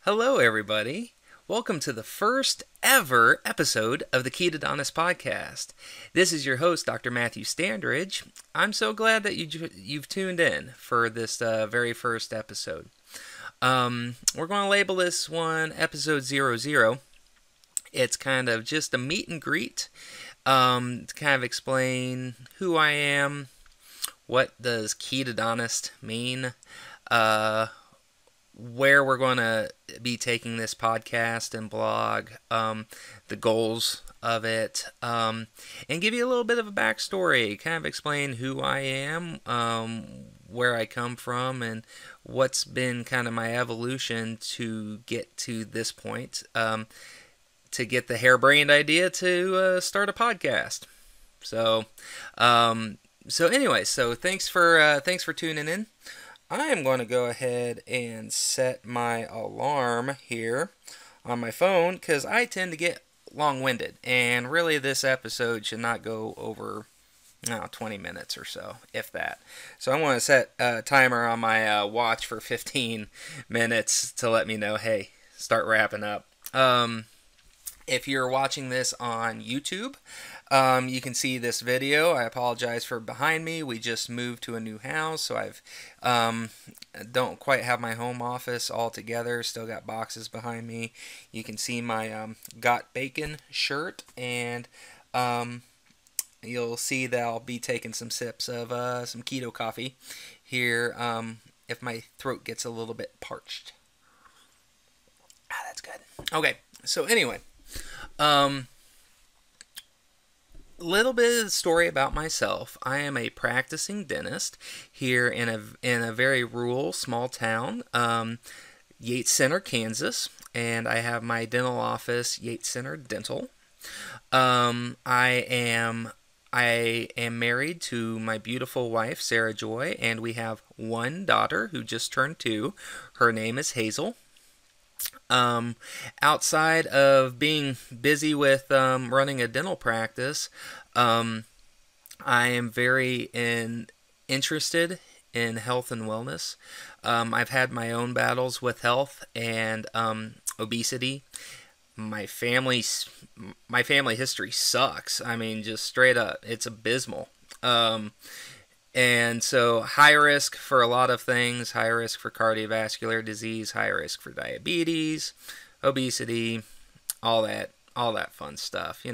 Hello, everybody. Welcome to the first ever episode of the Ketodontist podcast. This is your host, Dr. Matthew Standridge. I'm so glad that you've tuned in for this very first episode. We're going to label this one episode 00. It's kind of just a meet and greet to kind of explain who I am, what does ketodontist mean, where we're going to be taking this podcast and blog, the goals of it, and give you a little bit of a backstory, kind of explain who I am, where I come from, and what's been kind of my evolution to get to this point, to get the harebrained idea to start a podcast. So anyway, thanks for tuning in. I am going to go ahead and set my alarm here on my phone because I tend to get long-winded, and really this episode should not go over 20 minutes or so, if that. So I'm going to set a timer on my watch for 15 minutes to let me know, hey, start wrapping up. If you're watching this on YouTube, you can see this video. I apologize for behind me. We just moved to a new house, so I've don't quite have my home office all together. Still got boxes behind me. You can see my Got Bacon shirt, and you'll see that I'll be taking some sips of some keto coffee here if my throat gets a little bit parched. That's good. Okay, so anyway. Little bit of the story about myself. I am a practicing dentist here in a very rural small town, Yates Center, Kansas, and I have my dental office, Yates Center Dental. I am married to my beautiful wife, Sarah Joy, and we have one daughter who just turned 2. Her name is Hazel. Outside of being busy with running a dental practice, I am very interested in health and wellness. I've had my own battles with health and obesity. My family history sucks. I mean, just straight up, it's abysmal. And so high risk for a lot of things, high risk for cardiovascular disease, high risk for diabetes, obesity, all that fun stuff,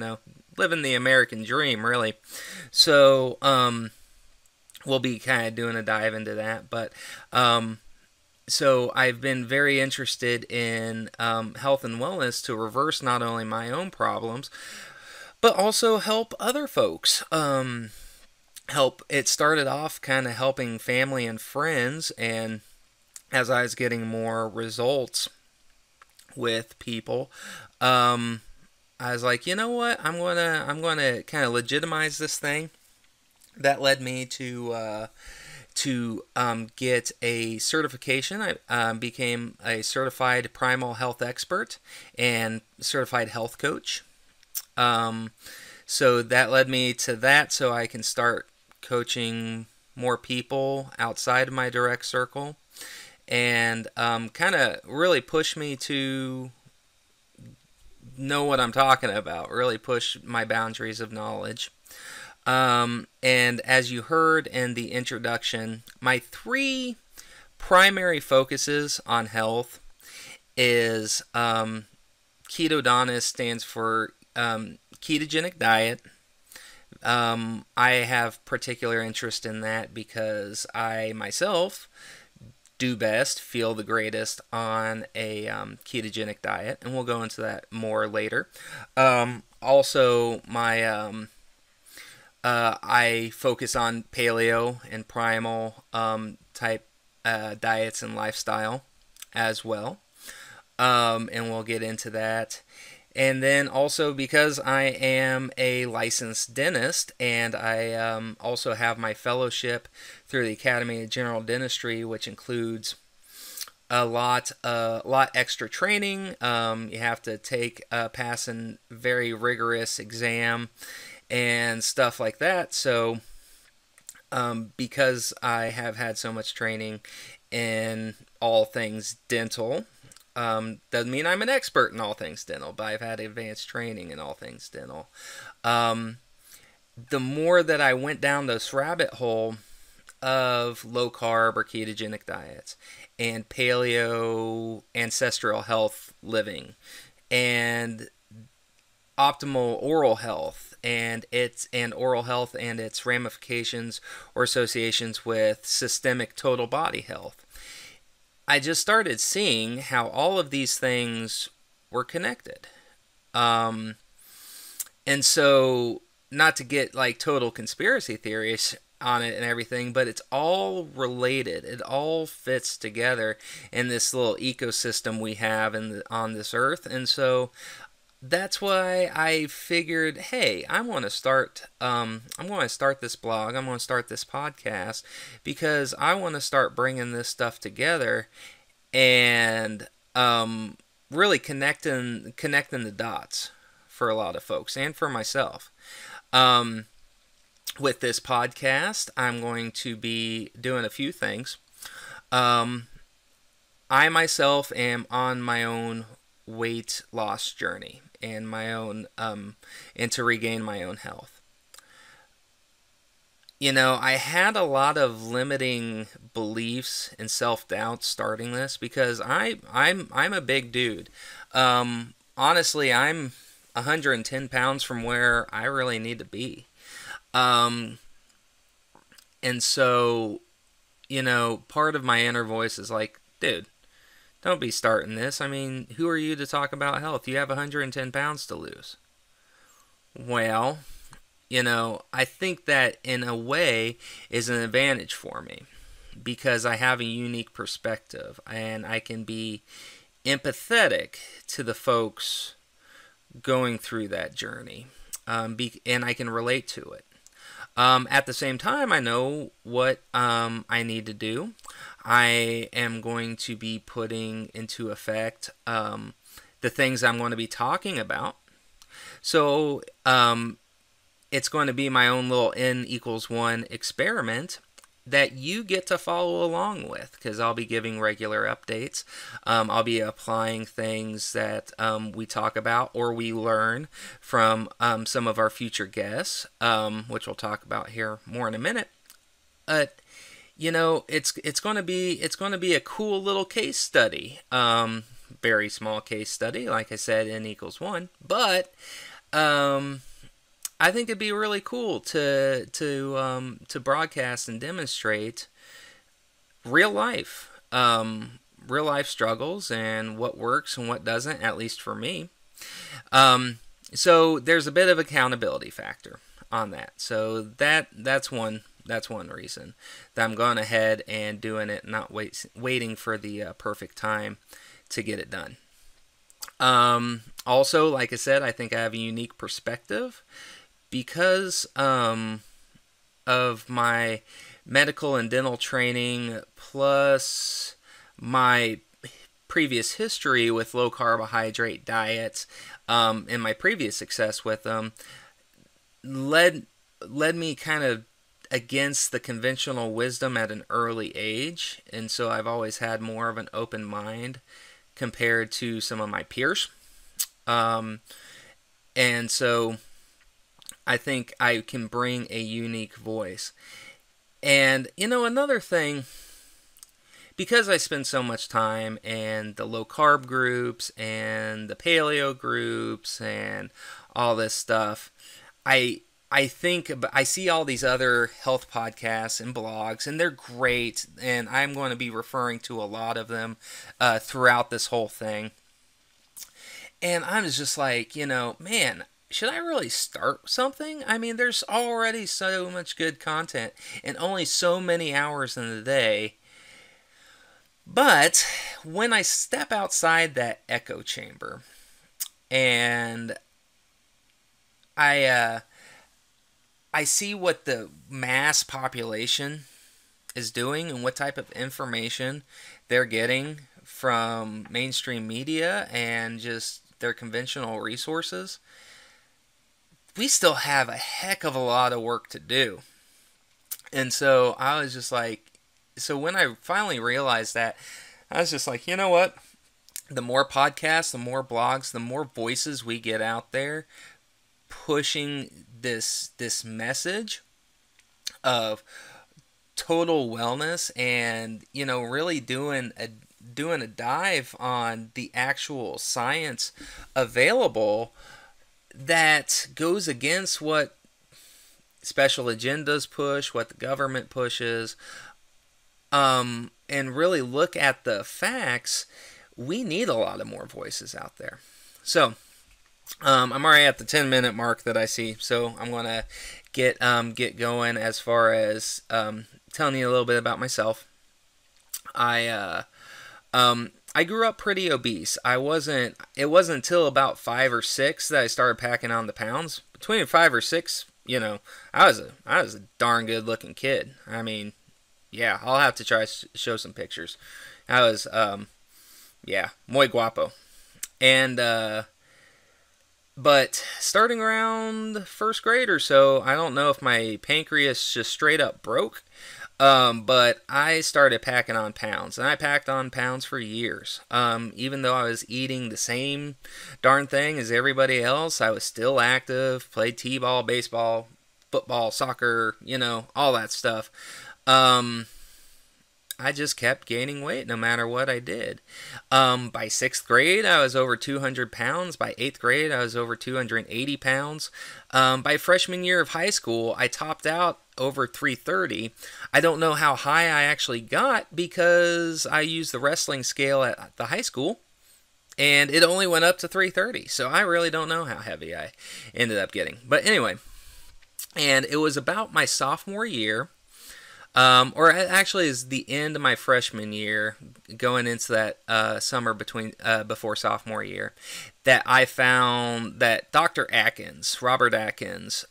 living the American dream, really. So, we'll be kind of doing a dive into that, but, so I've been very interested in, health and wellness to reverse not only my own problems, but also help other folks, It started off kind of helping family and friends, and as I was getting more results with people, I was like, you know what, I'm gonna kind of legitimize this thing. That led me to get a certification. I became a certified primal health expert and certified health coach. So that led me to that, so I can start coaching more people outside of my direct circle, and kind of really push me to know what I'm talking about, really push my boundaries of knowledge. And as you heard in the introduction, my 3 primary focuses on health is Ketodontist stands for ketogenic diet. I have particular interest in that because I myself do best, feel the greatest on a ketogenic diet, and we'll go into that more later. Also, I focus on paleo and primal type diets and lifestyle as well, and we'll get into that. And then also because I am a licensed dentist, and I also have my fellowship through the Academy of General Dentistry, which includes a lot extra training. You have to pass a very rigorous exam and stuff like that. So because I have had so much training in all things dental, Doesn't mean I'm an expert in all things dental, but I've had advanced training in all things dental. Um, the more that I went down this rabbit hole of low carb or ketogenic diets and paleo ancestral health living and optimal oral health and oral health and its ramifications or associations with systemic total body health, I just started seeing how all of these things were connected. Um, and so, not to get like total conspiracy theories on it and everything, but it's all related. It all fits together in this little ecosystem we have on this earth. And so that's why I figured, hey, I want to start. I'm going to start this blog. I'm going to start this podcast because I want to start bringing this stuff together and really connecting the dots for a lot of folks and for myself. With this podcast, I'm going to be doing a few things. I myself am on my own weight loss journey and my own and to regain my own health. You know, I had a lot of limiting beliefs and self-doubt starting this because I'm a big dude. Honestly, I'm 110 pounds from where I really need to be. And so, you know, part of my inner voice is like, dude, don't be starting this. I mean, who are you to talk about health? You have 110 pounds to lose. Well, you know, I think that in a way is an advantage for me because I have a unique perspective and I can be empathetic to the folks going through that journey, and I can relate to it. At the same time, I know what I need to do. I am going to be putting into effect the things I'm going to be talking about. So it's going to be my own little N=1 experiment that you get to follow along with because I'll be giving regular updates. I'll be applying things that we talk about or we learn from some of our future guests, which we'll talk about here more in a minute. You know, it's going to be a cool little case study. Very small case study, like I said, N=1, but I think it'd be really cool to broadcast and demonstrate real life struggles and what works and what doesn't, at least for me. So there's a bit of accountability factor on that. So that's one reason that I'm going ahead and doing it, not waiting for the perfect time to get it done. Also, like I said, I think I have a unique perspective because of my medical and dental training plus my previous history with low carbohydrate diets and my previous success with them led me kind of against the conventional wisdom at an early age, and so I've always had more of an open mind compared to some of my peers. And so I think I can bring a unique voice. And, you know, another thing, because I spend so much time in the low carb groups and the paleo groups and all this stuff, I see all these other health podcasts and blogs, and they're great, and I'm going to be referring to a lot of them throughout this whole thing. And I was just like, you know, man, should I really start something? I mean, there's already so much good content and only so many hours in the day. But when I step outside that echo chamber and I see what the mass population is doing and what type of information they're getting from mainstream media and just their conventional resources, we still have a heck of a lot of work to do. And so I was just like, so when I finally realized that, I was just like, you know what? the more podcasts, the more blogs, the more voices we get out there pushing this message of total wellness, and really doing a dive on the actual science available that goes against what special agendas push, what the government pushes, and really look at the facts. We need a lot of more voices out there. So I'm already at the 10-minute mark that I see, so I'm gonna get going as far as telling you a little bit about myself. I grew up pretty obese. It wasn't until about 5 or 6 that I started packing on the pounds. Between 5 or 6, I was a darn good looking kid. I mean, yeah, I'll have to try to show some pictures. I was, yeah, muy guapo. And, but starting around first grade or so, I don't know if my pancreas just straight up broke. But I started packing on pounds, and I packed on pounds for years. Even though I was eating the same darn thing as everybody else, I was still active, played t-ball, baseball, football, soccer, all that stuff. I just kept gaining weight no matter what I did. By 6th grade, I was over 200 pounds. By 8th grade, I was over 280 pounds. By freshman year of high school, I topped out over 330. I don't know how high I actually got because I used the wrestling scale at the high school, and it only went up to 330. So I really don't know how heavy I ended up getting. But anyway, and it was about my sophomore year. Or actually, is the end of my freshman year, going into that summer before sophomore year, that I found that Dr. Atkins, Robert Atkins,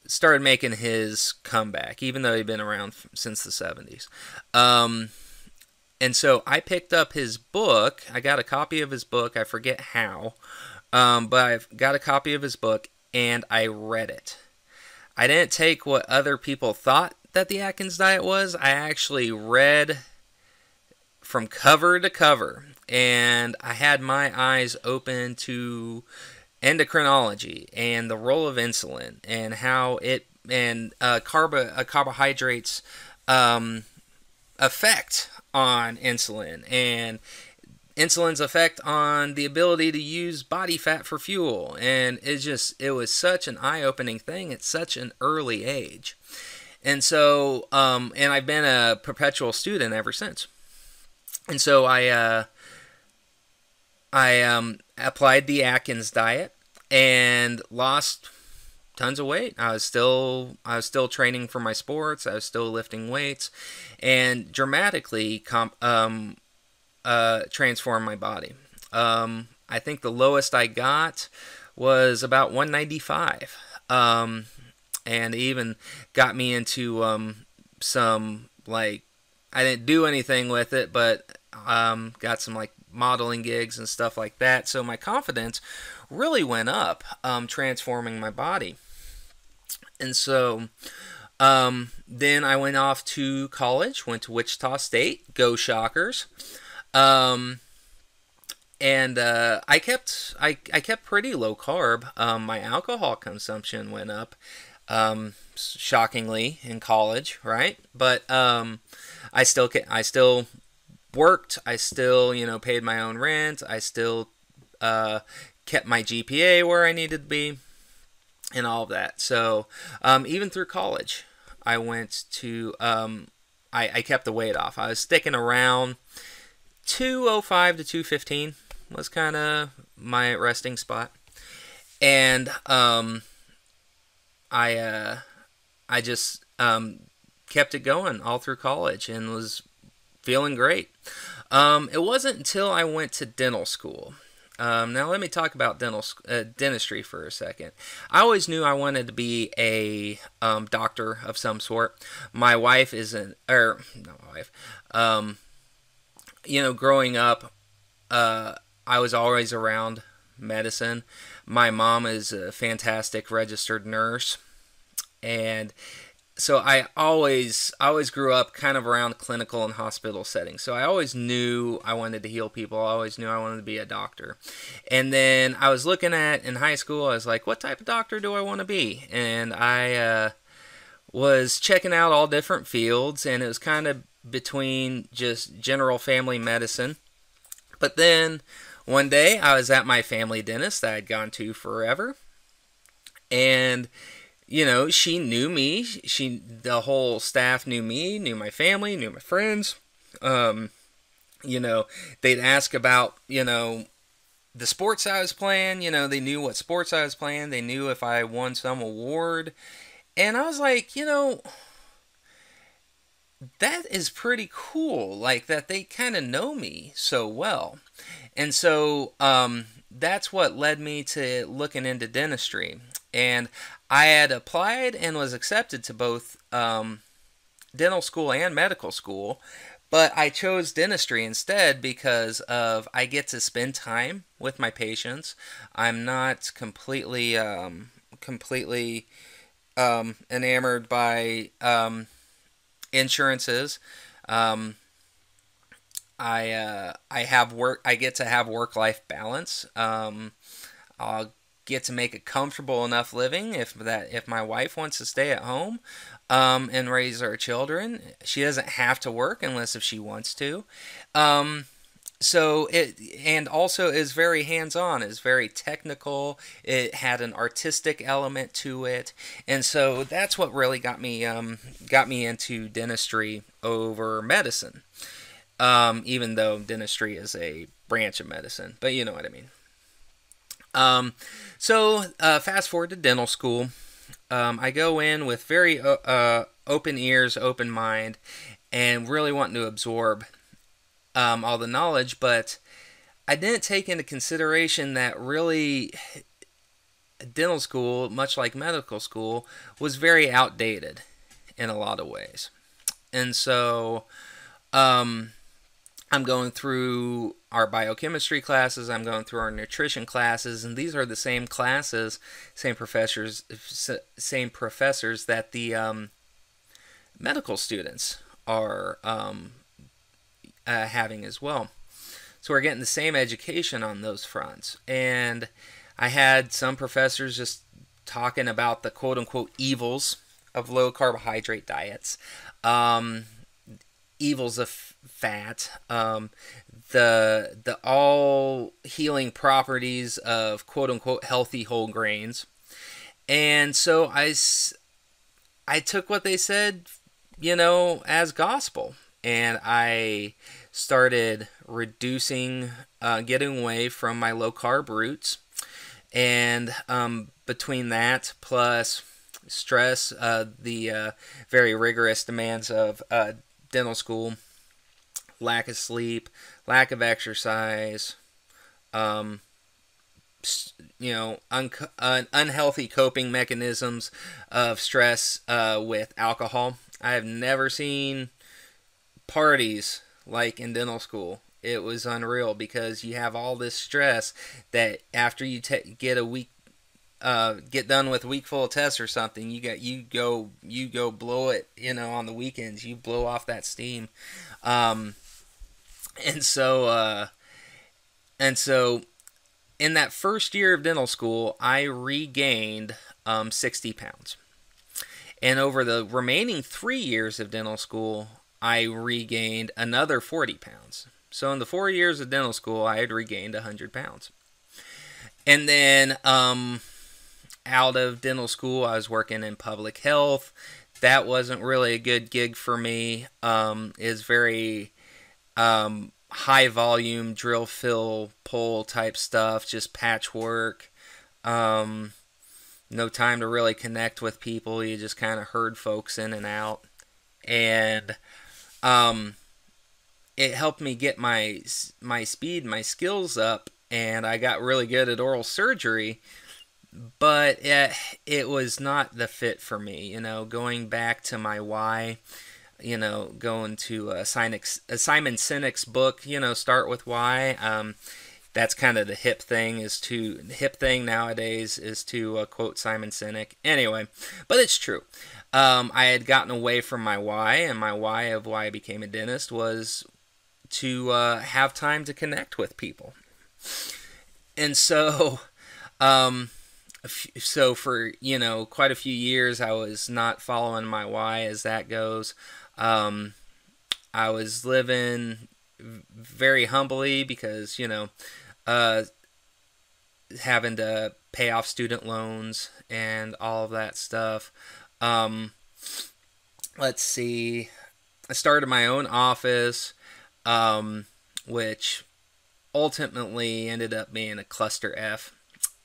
started making his comeback, even though he'd been around since the 70s. And so I picked up his book. I got a copy of his book. I forget how, but I've got a copy of his book, and I read it. I didn't take what other people thought that the Atkins diet was. I actually read from cover to cover, and I had my eyes open to endocrinology and the role of insulin and how it and carbohydrates effect on insulin, and insulin's effect on the ability to use body fat for fuel. And it was such an eye-opening thing at such an early age. And so, and I've been a perpetual student ever since. And so I applied the Atkins diet and lost tons of weight. I was still training for my sports. I was still lifting weights, and dramatically transformed my body. I think the lowest I got was about 195. And it even got me into some, like, I didn't do anything with it, but got some, like, modeling gigs and stuff like that. So my confidence really went up, transforming my body. And so then I went off to college, went to Wichita State, go Shockers. And I kept pretty low carb. My alcohol consumption went up, shockingly, in college, right? But I still worked. I still paid my own rent. I still kept my GPA where I needed to be, and all of that. So even through college, I went to I kept the weight off. I was sticking around 205 to 215 was kind of my resting spot, and I just kept it going all through college and was feeling great. It wasn't until I went to dental school. Now let me talk about dentistry for a second. I always knew I wanted to be a doctor of some sort. My wife isn't, or not my wife. Growing up, I was always around medicine. My mom is a fantastic registered nurse, and so I always grew up kind of around clinical and hospital settings. So I always knew I wanted to heal people. I always knew I wanted to be a doctor. And then I was looking at in high school, I was like, what type of doctor do I want to be? And I was checking out all different fields, and it was kind of between just general family medicine. But then one day I was at my family dentist that I'd gone to forever, and she knew me. The whole staff knew me, knew my family, knew my friends. Um, they'd ask about, the sports I was playing. They knew what sports I was playing. They knew if I won some award. And I was like, that is pretty cool. Like that they kind of know me so well. And so that's what led me to looking into dentistry. And I had applied and was accepted to both dental school and medical school, but I chose dentistry instead because of I get to spend time with my patients. I'm not completely enamored by insurances. I have work. I get to have work-life balance. I'll get to make a comfortable enough living if my wife wants to stay at home and raise our children. She doesn't have to work unless if she wants to. So it and also is very hands-on, is very technical. It had an artistic element to it, and so that's what really got me into dentistry over medicine. Even though dentistry is a branch of medicine, but you know what I mean. So fast forward to dental school. I go in with very open ears, open mind, and really wanting to absorb all the knowledge, but I didn't take into consideration that really dental school, much like medical school, was very outdated in a lot of ways. And so I'm going through our biochemistry classes, I'm going through our nutrition classes, and these are the same classes, same professors that the medical students are having as well. So we're getting the same education on those fronts. And I had some professors just talking about the quote-unquote evils of low-carbohydrate diets, evils of fat, the all healing properties of quote-unquote healthy whole grains. And so I took what they said, as gospel. And I started reducing, getting away from my low-carb roots. And between that plus stress, the very rigorous demands of dental school, lack of sleep, lack of exercise, unhealthy coping mechanisms of stress with alcohol. I have never seen parties like in dental school. It was unreal because you have all this stress that after you get done with a week full of tests or something, you go blow it, on the weekends. You blow off that steam, and so in that first year of dental school, I regained 60 pounds, and over the remaining 3 years of dental school, I regained another 40 pounds. So in the 4 years of dental school, I had regained 100 pounds. And then out of dental school, I was working in public health. That wasn't really a good gig for me. It's very high volume, drill, fill, pull type stuff, just patchwork. No time to really connect with people. You just kind of herd folks in and out. And it helped me get my speed, my skills up, and I got really good at oral surgery, but it was not the fit for me, going back to my why, going to Simon Sinek's book, Start With Why. that's kind of the hip thing nowadays is to quote Simon Sinek. Anyway, but it's true. I had gotten away from my why, and my why of why I became a dentist was to have time to connect with people. And so, so for, quite a few years, I was not following my why as that goes. I was living very humbly because, having to pay off student loans and all of that stuff. Let's see. I started my own office, which ultimately ended up being a cluster F.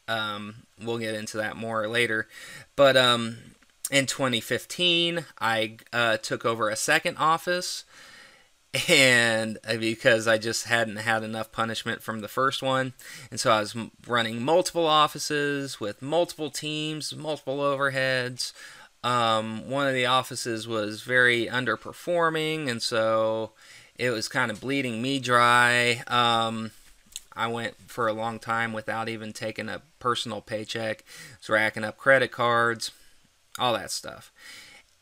We'll get into that more later. But in 2015, I took over a second office, and because I just hadn't had enough punishment from the first one, and so I was running multiple offices with multiple teams, multiple overheads. One of the offices was very underperforming, and so it was kind of bleeding me dry. I went for a long time without even taking a personal paycheck. I was racking up credit cards, all that stuff.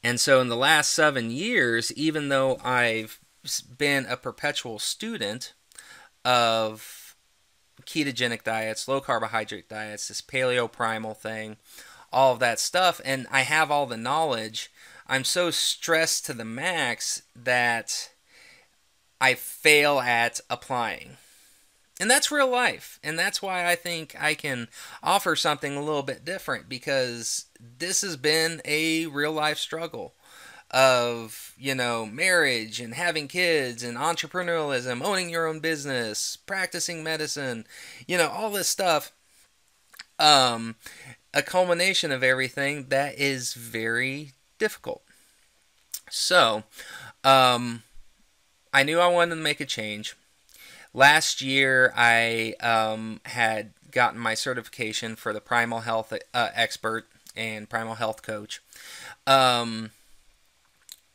And so in the last 7 years, even though I've been a perpetual student of ketogenic diets, low carbohydrate diets, this paleo primal thing, all of that stuff, and I have all the knowledge, I'm so stressed to the max that I fail at applying. And that's real life. And that's why I think I can offer something a little bit different, because this has been a real life struggle of, marriage and having kids and entrepreneurialism, owning your own business, practicing medicine, all this stuff. A culmination of everything that is very difficult. So, I knew I wanted to make a change. Last year, I had gotten my certification for the primal health expert and primal health coach.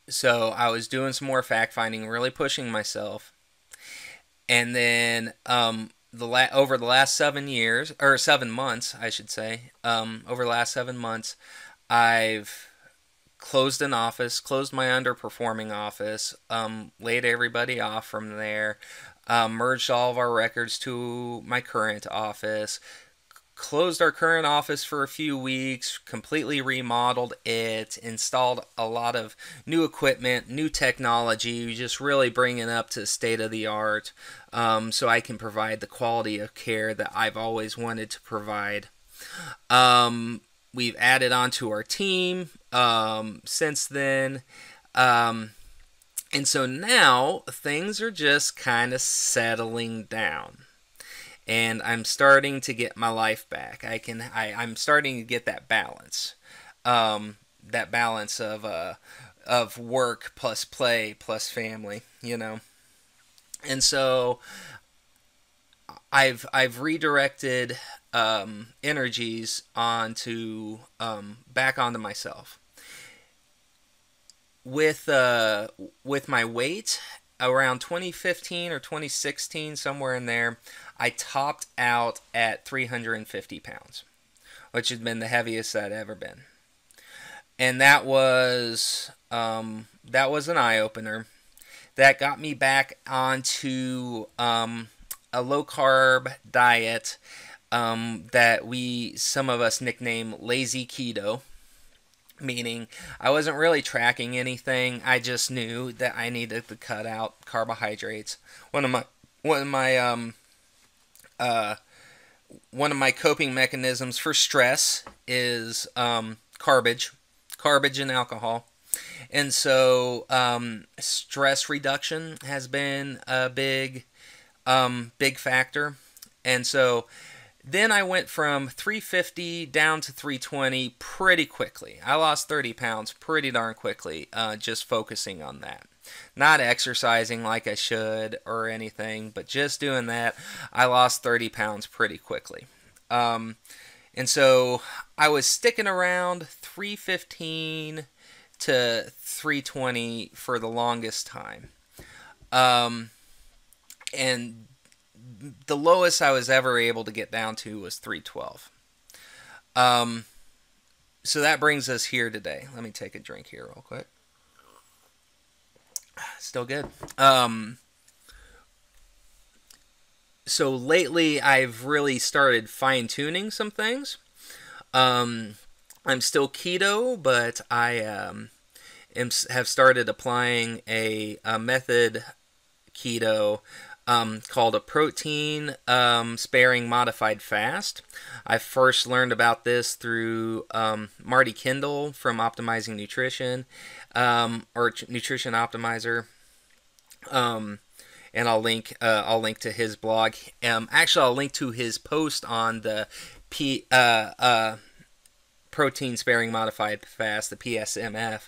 So I was doing some more fact finding, really pushing myself, and then over the last 7 years, or 7 months, I should say, over the last 7 months, I've closed an office, closed my underperforming office, laid everybody off from there, merged all of our records to my current office, closed our current office for a few weeks, completely remodeled it, installed a lot of new equipment, new technology, just really bringing it up to state of the art, so I can provide the quality of care that I've always wanted to provide. We've added on to our team since then. And so now things are just kind of settling down. And I'm starting to get my life back. I'm starting to get that balance. That balance of work plus play plus family, And so I've redirected energies onto back onto myself. With my weight around 2015 or 2016, somewhere in there, I topped out at 350 pounds, which has been the heaviest I'd ever been. And that was an eye-opener. That got me back onto a low-carb diet that some of us nickname lazy keto. Meaning, I wasn't really tracking anything. I just knew that I needed to cut out carbohydrates. One of my coping mechanisms for stress is carbage and alcohol, and so stress reduction has been a big factor, and so. Then I went from 350 down to 320 pretty quickly. I lost 30 pounds pretty darn quickly, just focusing on that. Not exercising like I should or anything, but just doing that, I lost 30 pounds pretty quickly. And so I was sticking around 315 to 320 for the longest time. And the lowest I was ever able to get down to was 312. So that brings us here today. Let me take a drink here real quick. Still good. So lately I've really started fine-tuning some things. I'm still keto, but I have started applying a method keto called a protein sparing modified fast. I first learned about this through Marty from Optimizing Nutrition, or Nutrition Optimizer. And I'll link to his blog. Actually, I'll link to his post on the protein sparing modified fast, the PSMF,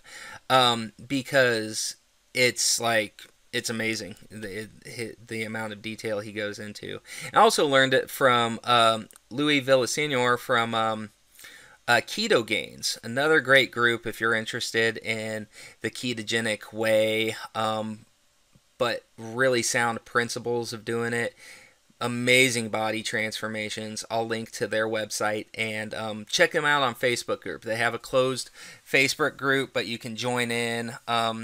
because it's amazing the amount of detail he goes into. I also learned it from Louis Villaseñor from Keto Gains, another great group if you're interested in the ketogenic way, but really sound principles of doing it. Amazing body transformations. I'll link to their website, and check them out on Facebook group. They have a closed Facebook group, but you can join in.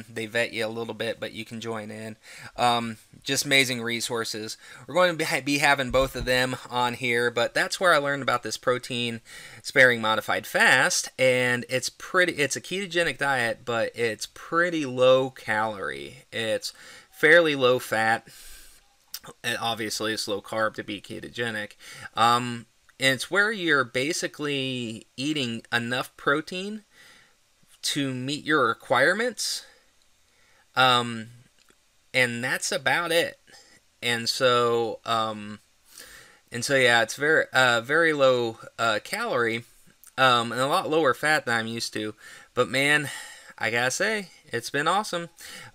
They vet you a little bit, but you can join in. Just amazing resources. We're going to be having both of them on here, but that's where I learned about this protein sparing modified fast, and it's a ketogenic diet, but it's pretty low calorie. It's fairly low fat. And obviously, it's low carb to be ketogenic. And it's where you're basically eating enough protein to meet your requirements. And that's about it. And so yeah, it's very low calorie, and a lot lower fat than I'm used to. But man, I gotta say, it's been awesome.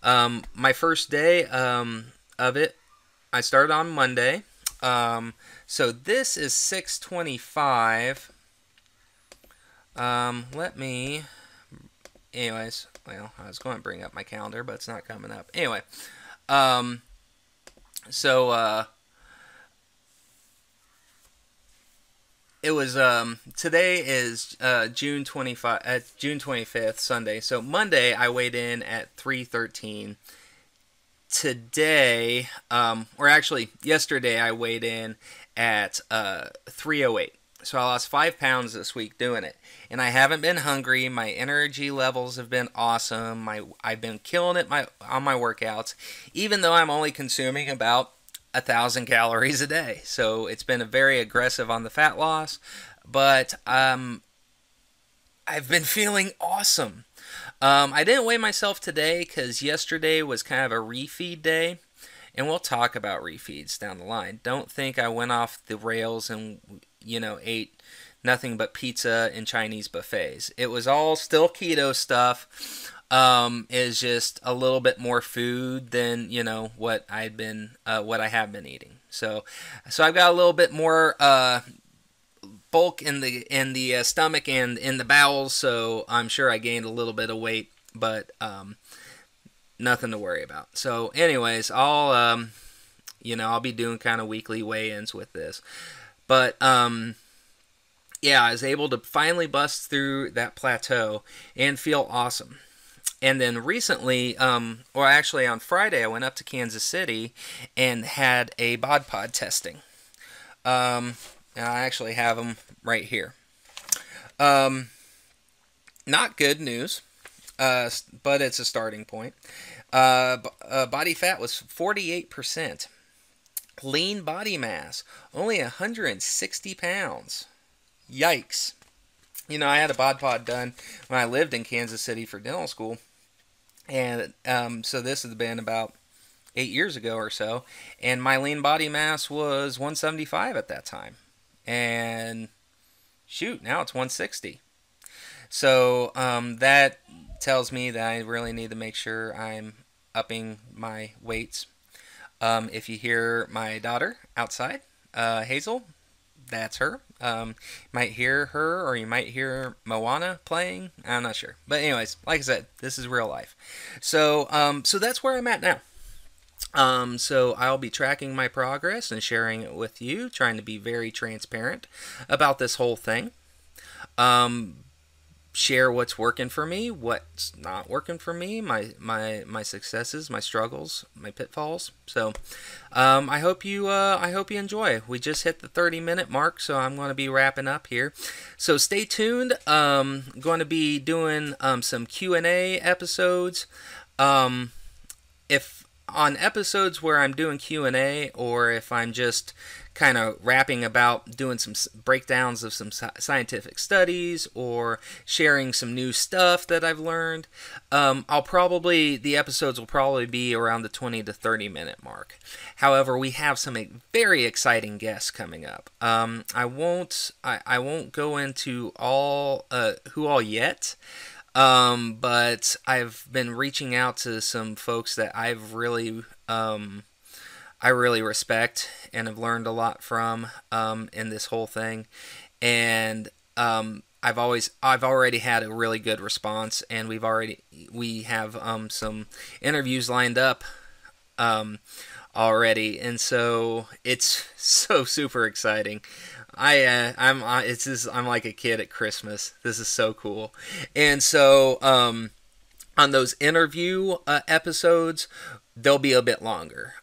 My first day of it, I started on Monday. So this is 6/25. Anyways, well, I was going to bring up my calendar, but it's not coming up. Anyway, it was, today is June 25th, Sunday. So Monday I weighed in at 313. Today, or actually yesterday, I weighed in at 308. So I lost 5 pounds this week doing it, and I haven't been hungry. My energy levels have been awesome. I've been killing it on my workouts, even though I'm only consuming about 1,000 calories a day. So it's been a very aggressive on the fat loss, but I've been feeling awesome. I didn't weigh myself today because yesterday was kind of a refeed day, and we'll talk about refeeds down the line. Don't think I went off the rails and, ate nothing but pizza and Chinese buffets. It was all still keto stuff. Is just a little bit more food than, what I have been eating. So I've got a little bit more bulk in the stomach and in the bowels, so I'm sure I gained a little bit of weight, but nothing to worry about. So anyways, I'll be doing kind of weekly weigh-ins with this, but yeah, I was able to finally bust through that plateau and feel awesome. And then recently, or actually on Friday, I went up to Kansas City and had a bod pod testing. And I actually have them right here. Not good news, but it's a starting point. Body fat was 48%. Lean body mass, only 160 pounds. Yikes. I had a bod pod done when I lived in Kansas City for dental school. And so this has been about 8 years ago or so. And my lean body mass was 175 at that time. And shoot, now it's 160. So that tells me that I really need to make sure I'm upping my weights. If you hear my daughter outside, Hazel, that's her. You might hear her, or you might hear Moana playing. I'm not sure. But anyways, like I said, this is real life. So that's where I'm at now. So I'll be tracking my progress and sharing it with you, trying to be very transparent about this whole thing. Um, Share what's working for me, what's not working for me, my successes, my struggles, my pitfalls. So I hope you enjoy. We just hit the 30-minute mark, so I'm going to be wrapping up here. So stay tuned. Going to be doing some Q&A episodes. If on episodes where I'm doing Q&A, or if I'm just kind of rapping about doing some breakdowns of some scientific studies or sharing some new stuff that I've learned, the episodes will probably be around the 20 to 30 minute mark. However, we have some very exciting guests coming up. I won't go into all who all yet. But I've been reaching out to some folks that I really respect and have learned a lot from in this whole thing, and I've already had a really good response, and we have some interviews lined up already, and so it's so super exciting. I'm like a kid at Christmas. This is so cool. And so on those interview episodes, they'll be a bit longer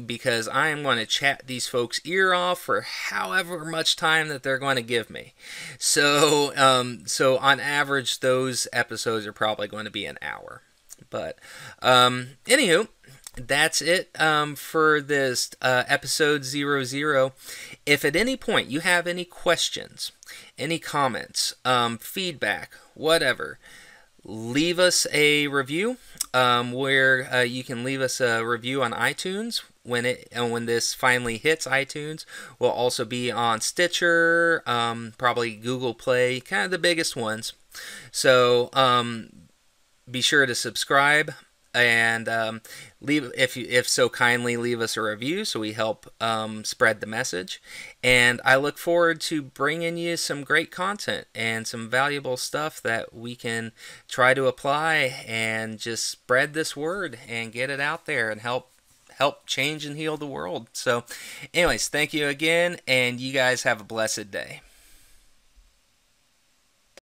because I am going to chat these folks' ear off for however much time that they're going to give me. So on average, those episodes are probably going to be an hour. But anywho, that's it for this episode 00. If at any point you have any questions, any comments, feedback, whatever, leave us a review where you can leave us a review on iTunes. When this finally hits iTunes, will also be on Stitcher, probably Google Play, kind of the biggest ones. So be sure to subscribe. And leave if so kindly leave us a review so we help spread the message. And I look forward to bringing you some great content and some valuable stuff that we can try to apply and just spread this word and get it out there and help change and heal the world. So anyways, thank you again, and you guys have a blessed day.